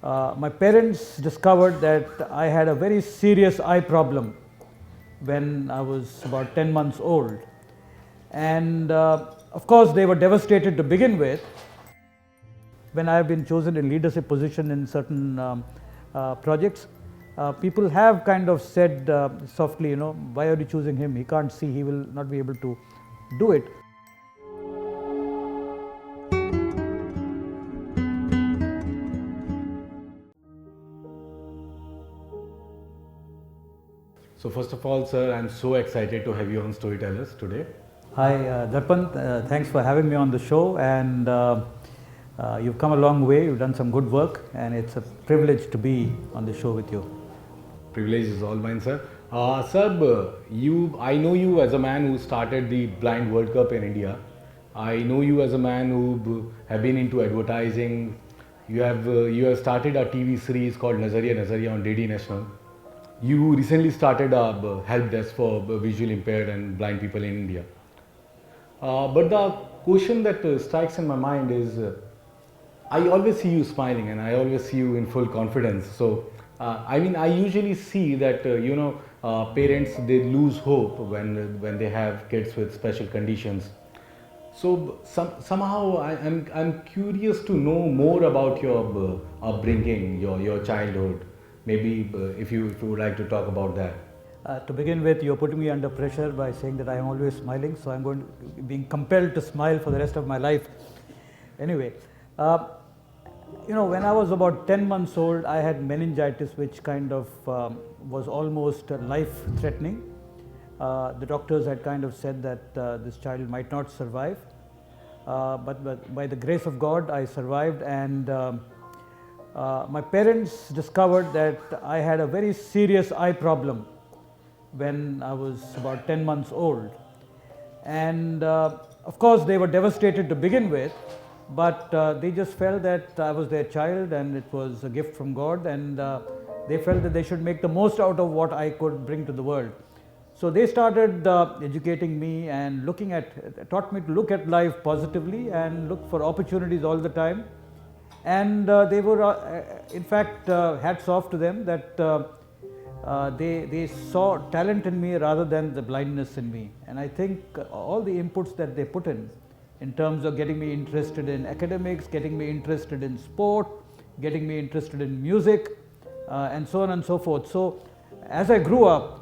My parents discovered that I had a very serious eye problem when I was about 10 months old. And of course, they were devastated to begin with. When I have been chosen in leadership position in certain projects, people have kind of said softly, why are you choosing him? He can't see, he will not be able to do it. So first of all, sir, I'm so excited to have you on Storytellers today. Hi, Darpan. Thanks for having me on the show. And you've come a long way. You've done some good work, and it's a privilege to be on the show with you. Privilege is all mine, sir. Sir, I know you as a man who started the Blind World Cup in India. I know you as a man who have been into advertising. You have started a TV series called Nazariya Nazariya on DD National. You recently started a help desk for visually impaired and blind people in India. But the question that strikes in my mind is, I always see you smiling and I always see you in full confidence. So, I usually see that, parents, they lose hope when they have kids with special conditions. So, somehow I'm curious to know more about your upbringing, your childhood. Maybe if you would like to talk about that. To begin with, you're putting me under pressure by saying that I am always smiling, so I'm going to being compelled to smile for the rest of my life. Anyway, when I was about 10 months old, I had meningitis, which kind of was almost life-threatening. The doctors had kind of said that this child might not survive, but by the grace of God, I survived, and my parents discovered that I had a very serious eye problem when I was about 10 months old. And of course, they were devastated to begin with, but they just felt that I was their child and it was a gift from God, and they felt that they should make the most out of what I could bring to the world. So they started educating me and taught me to look at life positively and look for opportunities all the time. And they were, in fact, hats off to them that they saw talent in me rather than the blindness in me. And I think all the inputs that they put in terms of getting me interested in academics, getting me interested in sport, getting me interested in music, and so on and so forth. So as I grew up,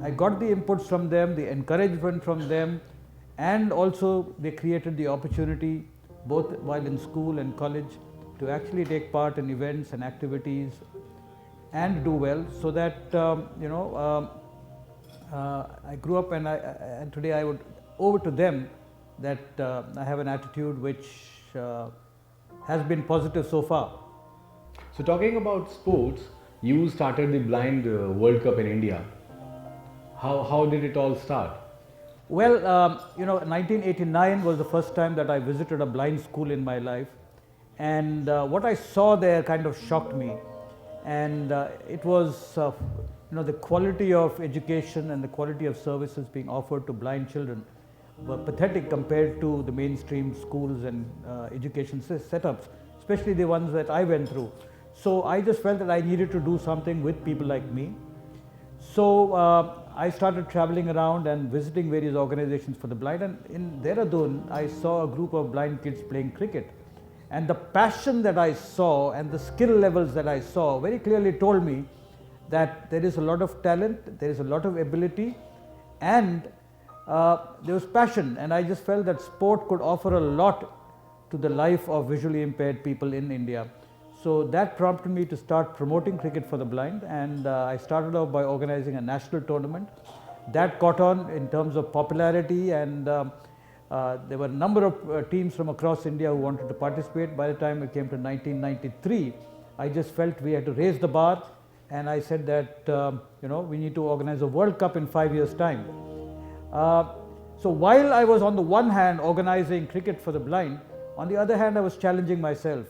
I got the inputs from them, the encouragement from them, and also they created the opportunity, both while in school and college, to actually take part in events and activities and do well, so that I grew up, and today I would owe it to them that I have an attitude which has been positive so far. So talking about sports, you started the Blind World Cup in India. How did it all start? Well, 1989 was the first time that I visited a blind school in my life. And what I saw there kind of shocked me, and it was the quality of education and the quality of services being offered to blind children were pathetic compared to the mainstream schools and education setups, especially the ones that I went through. So I just felt that I needed to do something with people like me. So I started traveling around and visiting various organizations for the blind, and in Dehradun I saw a group of blind kids playing cricket. And the passion that I saw and the skill levels that I saw very clearly told me that there is a lot of talent, there is a lot of ability, and there was passion. And I just felt that sport could offer a lot to the life of visually impaired people in India. So that prompted me to start promoting cricket for the blind, and I started off by organizing a national tournament. That caught on in terms of popularity, and there were a number of teams from across India who wanted to participate. By the time it came to 1993, I just felt we had to raise the bar, and I said that we need to organize a World Cup in 5 years' time. So while I was on the one hand organizing cricket for the blind, on the other hand I was challenging myself,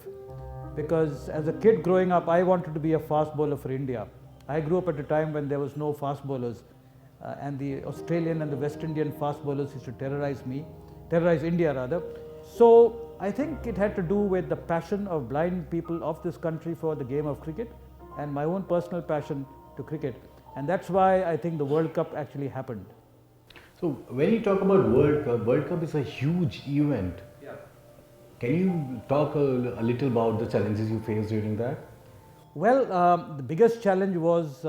because as a kid growing up I wanted to be a fast bowler for India. I grew up at a time when there was no fast bowlers, and the Australian and the West Indian fast bowlers used to terrorize India rather. So I think it had to do with the passion of blind people of this country for the game of cricket and my own personal passion to cricket. And that's why I think the World Cup actually happened. So when you talk about World Cup is a huge event. Yeah. Can you talk a little about the challenges you faced during that? Well, the biggest challenge was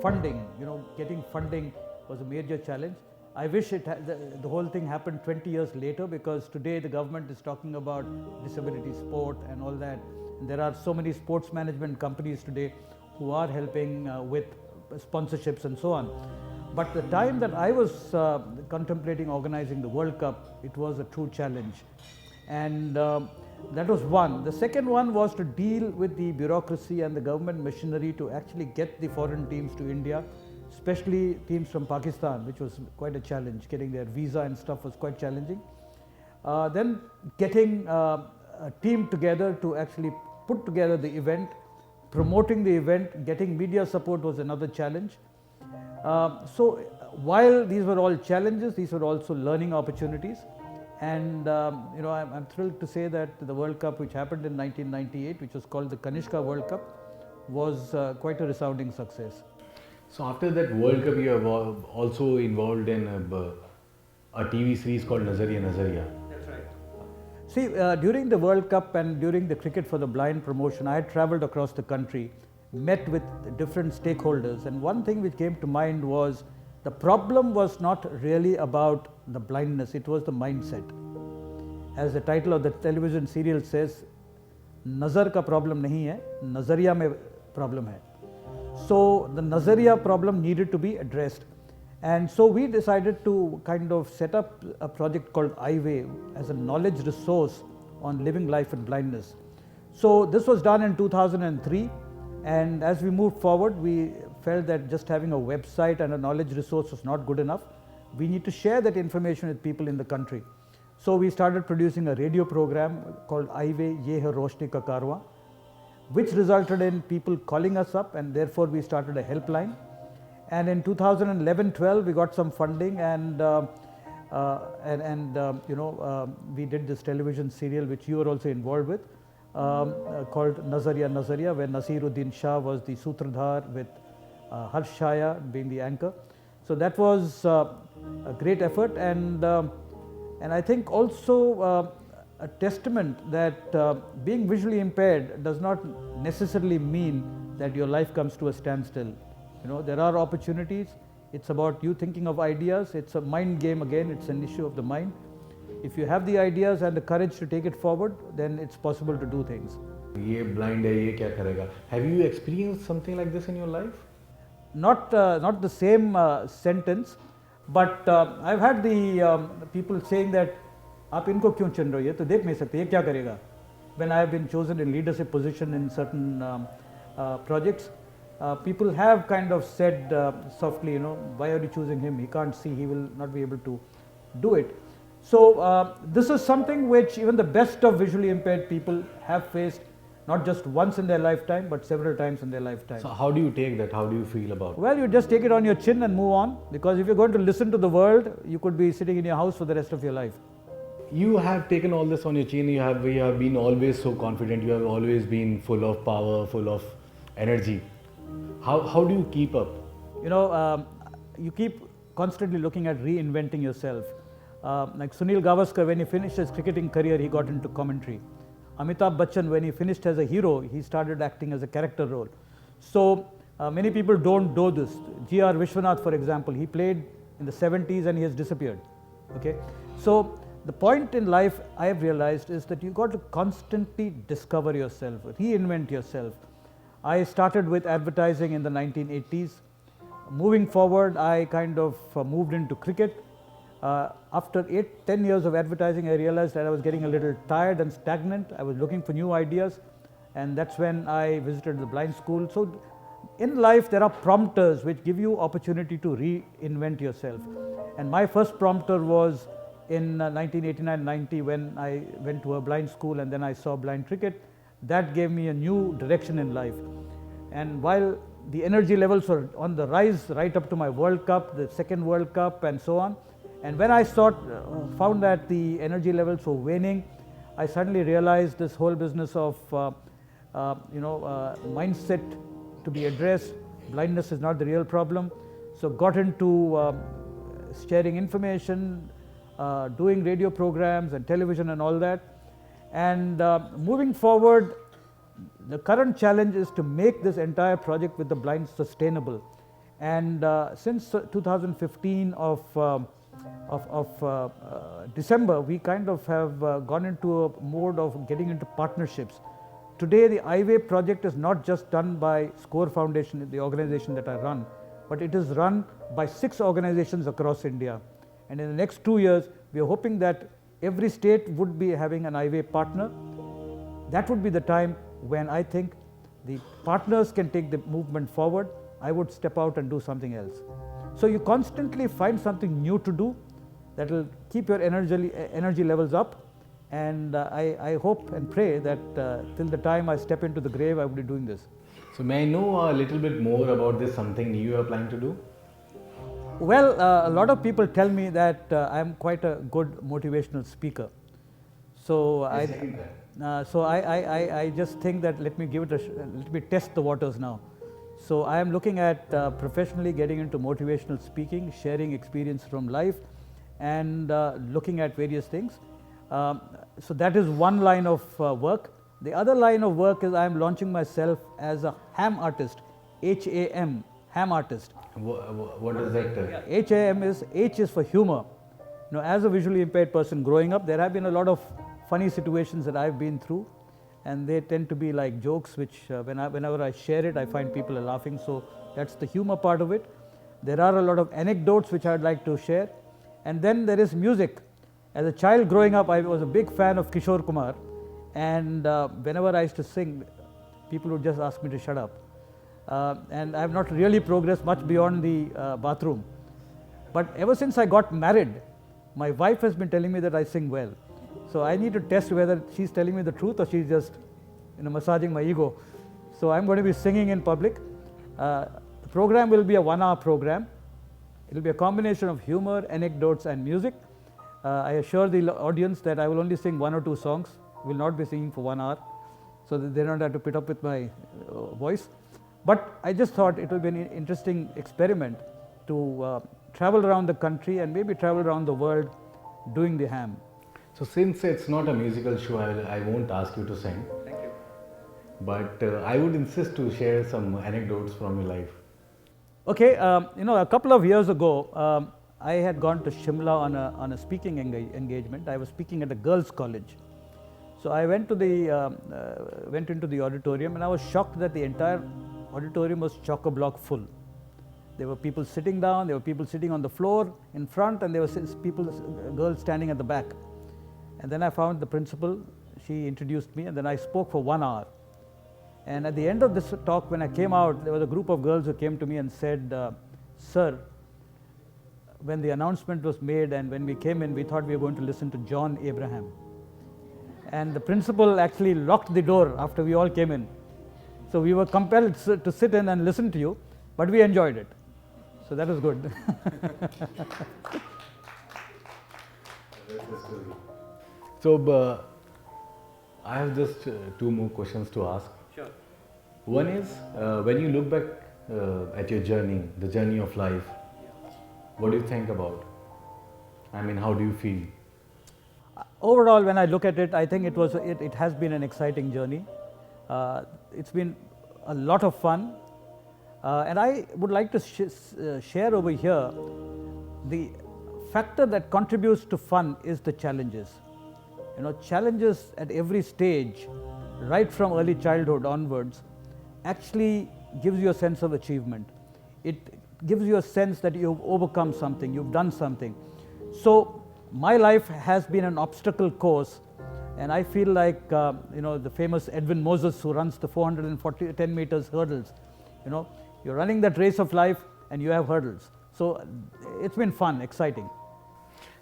funding. You know, getting funding was a major challenge. I wish the whole thing happened 20 years later, because today the government is talking about disability sport and all that. And there are so many sports management companies today who are helping with sponsorships and so on. But the time that I was contemplating organizing the World Cup, it was a true challenge. And that was one. The second one was to deal with the bureaucracy and the government machinery to actually get the foreign teams to India, especially teams from Pakistan, which was quite a challenge. Getting their visa and stuff was quite challenging. Then getting a team together to actually put together the event, promoting the event, getting media support was another challenge. So while these were all challenges, these were also learning opportunities. And you know, I'm thrilled to say that the World Cup, which happened in 1998, which was called the Kanishka World Cup, was quite a resounding success. So after that World Cup, you have also involved in a TV series called Nazariya Nazariya. That's right. See, during the World Cup and during the Cricket for the Blind promotion, I had traveled across the country, met with different stakeholders, and one thing which came to mind was the problem was not really about the blindness, it was the mindset. As the title of the television serial says, Nazar ka problem nahi hai, Nazariya mein problem hai. So the Nazariya problem needed to be addressed. And so we decided to kind of set up a project called iWay as a knowledge resource on living life and blindness. So this was done in 2003, and as we moved forward, we felt that just having a website and a knowledge resource was not good enough. We need to share that information with people in the country. So we started producing a radio program called iWay Ye Hai Roshni Ka Karwa, which resulted in people calling us up, and therefore we started a helpline. And in 2011-12 we got some funding, and we did this television serial which you were also involved with, called Nazariya Nazariya, where Nasiruddin Shah was the Sutradhar with Harsh Shaya being the anchor. So that was a great effort, and I think also a testament that being visually impaired does not necessarily mean that your life comes to a standstill. You know, there are opportunities. It's about you thinking of ideas. It's a mind game again. It's an issue of the mind. If you have the ideas and the courage to take it forward, then it's possible to do things. ये blind है, ये क्या करेगा? Have you experienced something like this in your life? Not the same sentence, but I've had the people saying that आप इनको क्यों चुन रहे हो, ये तो देख नहीं सकते, ये क्या करेगा? When I have been chosen in leadership position in certain projects, people have kind of said softly, you know, why are you choosing him? He can't see, he will not be able to do it. So this is something which even the best of visually impaired people have faced, not just once in their lifetime, but several times in their lifetime. So how do you take that? How do you feel about it? Well, you just take it on your chin and move on, because if you're going to listen to the world, you could be sitting in your house for the rest of your life. You have taken all this on your chin. You have been always so confident. You have always been full of power, full of energy. How do you keep up? You know, you keep constantly looking at reinventing yourself. Like Sunil Gavaskar, when he finished his cricketing career, he got into commentary. Amitabh Bachchan, when he finished as a hero, he started acting as a character role. So many people don't know this. G.R. Vishwanath, for example, he played in the 70s and he has disappeared. Okay, so the point in life I have realized is that you got to constantly discover yourself, reinvent yourself. I started with advertising in the 1980s. Moving forward, I kind of moved into cricket. After 8-10 years of advertising, I realized that I was getting a little tired and stagnant. I was looking for new ideas, and that's when I visited the blind school. So in life, there are prompters which give you opportunity to reinvent yourself. And my first prompter was in 1989-90 when I went to a blind school and then I saw blind cricket. That gave me a new direction in life. And while the energy levels were on the rise right up to my World Cup, the second World Cup and so on, and when I found that the energy levels were waning, I suddenly realized this whole business of mindset to be addressed. Blindness is not the real problem. So got into sharing information, doing radio programs and television and all that. And moving forward, the current challenge is to make this entire project with the blind sustainable. And since 2015 of December, we kind of have gone into a mode of getting into partnerships. Today, the iWay project is not just done by SCORE Foundation, the organization that I run, but it is run by 6 organizations across India. And in the next 2 years, we are hoping that every state would be having an iWay partner. That would be the time when I think the partners can take the movement forward. I would step out and do something else. So you constantly find something new to do that will keep your energy levels up. And I hope and pray that till the time I step into the grave, I will be doing this. So may I know a little bit more about this, something new you are planning to do? Well, a lot of people tell me that I am quite a good motivational speaker. So I just think that let me test the waters now. So I am looking at professionally getting into motivational speaking, sharing experience from life, and looking at various things. So that is one line of work. The other line of work is I am launching myself as a ham artist, H-A-M, ham artist. What is that? H-A-M is, H is for humor. As a visually impaired person growing up, there have been a lot of funny situations that I've been through, and they tend to be like jokes which whenever I share it, I find people are laughing. So that's the humor part of it. There are a lot of anecdotes which I'd like to share. And then there is music. As a child growing up, I was a big fan of Kishore Kumar, and whenever I used to sing, people would just ask me to shut up. And I have not really progressed much beyond the bathroom. But ever since I got married, my wife has been telling me that I sing well. So I need to test whether she's telling me the truth or she's just massaging my ego. So I'm going to be singing in public. The program will be a 1-hour program. It will be a combination of humor, anecdotes and music. I assure the audience that I will only sing 1 or 2 songs. Will not be singing for 1 hour, so that they don't have to put up with my voice. But I just thought it would be an interesting experiment to travel around the country and maybe travel around the world doing the ham. So since it's not a musical show, I won't ask you to sing. Thank you. But I would insist to share some anecdotes from your life. Okay, a couple of years ago, I had gone to Shimla on a speaking engagement. I was speaking at a girls' college. So I went into the auditorium, and I was shocked that the entire auditorium was chock-a-block full. There were people sitting down, there were people sitting on the floor in front, and there were girls standing at the back. And then I found the principal. She introduced me, and then I spoke for 1 hour. And at the end of this talk, when I came out, there was a group of girls who came to me and said, "Sir, when the announcement was made and when we came in, we thought we were going to listen to John Abraham." And the principal actually locked the door after we all came in. So we were compelled to sit in and listen to you, but we enjoyed it. So that was good. So I have just 2 more questions to ask. Sure. One is, when you look back at your journey, the journey of life, what do you think about? I mean, how do you feel? Overall, when I look at it, I think it has been an exciting journey. It's been a lot of fun. And I would like to share over here the factor that contributes to fun is the challenges. Challenges at every stage, right from early childhood onwards, actually gives you a sense of achievement. It gives you a sense that you've overcome something, you've done something. So my life has been an obstacle course, and I feel like the famous Edwin Moses, who runs the 410 meters hurdles. You're running that race of life and you have hurdles. So it's been fun, exciting.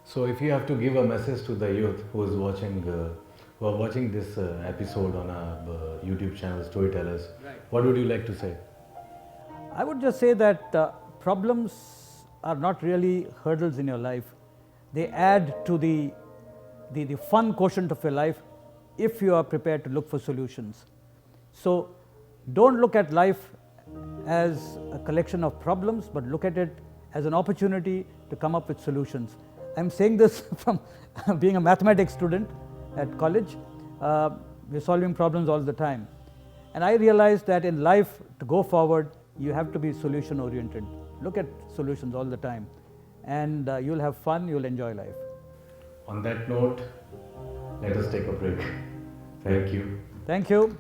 So if you have to give a message to the youth who are watching this episode on our YouTube channel, Storytellers, right, what would you like to say? I would just say that problems are not really hurdles in your life. They add to the fun quotient of your life, if you are prepared to look for solutions. So don't look at life as a collection of problems, but look at it as an opportunity to come up with solutions. I'm saying this from being a mathematics student at college. We're solving problems all the time. And I realized that in life, to go forward, you have to be solution oriented. Look at solutions all the time, and you'll have fun, you'll enjoy life. On that note, let us take a break. Thank you. Thank you.